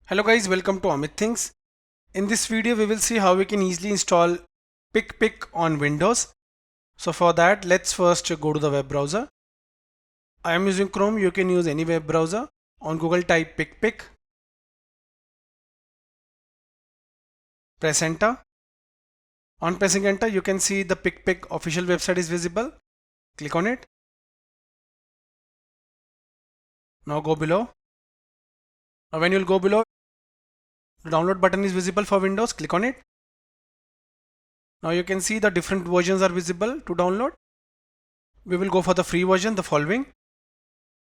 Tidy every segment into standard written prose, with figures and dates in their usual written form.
Hello guys, welcome to Amit Things. In this video we will see how we can easily install PicPick on Windows. So for that, let's first go to the web browser. I am using Chrome, you can use any web browser. On Google type PicPick. Press enter. On pressing enter you can see the PicPick official website is visible. Click on it. Now go below. Now when you will go below, the download button is visible for Windows. Click on it. Now you can see the different versions are visible to download. We will go for the free version, the following.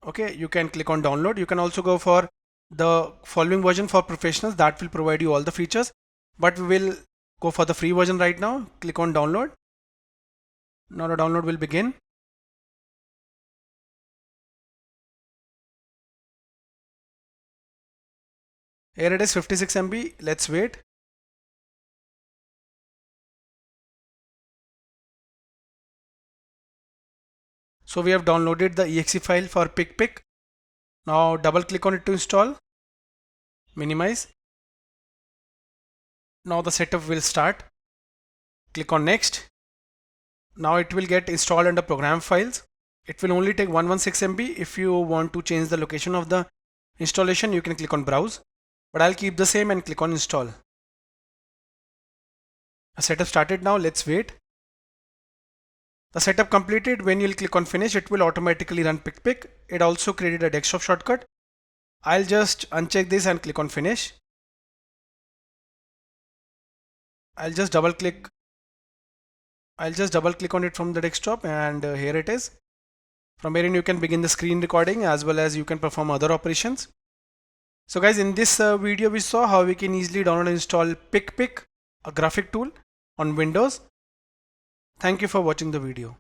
Okay, you can click on download. You can also go for the following version for professionals, that will provide you all the features, but we will go for the free version right now. Click on download. Now the download will begin. Here it is, 56 MB. Let's wait. So we have downloaded the exe file for PicPick. Now double click on it to install. Minimize. Now the setup will start. Click on next. Now it will get installed under program files. It will only take 116 MB. If you want to change the location of the installation, you can click on browse, but I'll keep the same and click on install. The setup started now. Let's wait. The setup completed. When you'll click on finish, it will automatically run PicPick. It also created a desktop shortcut. I'll just uncheck this and click on finish. I'll just double click on it from the desktop, and here it is. From here you can begin the screen recording as well as you can perform other operations. So guys, in this video we saw how we can easily download and install PicPick, a graphic tool on Windows. Thank you for watching the video.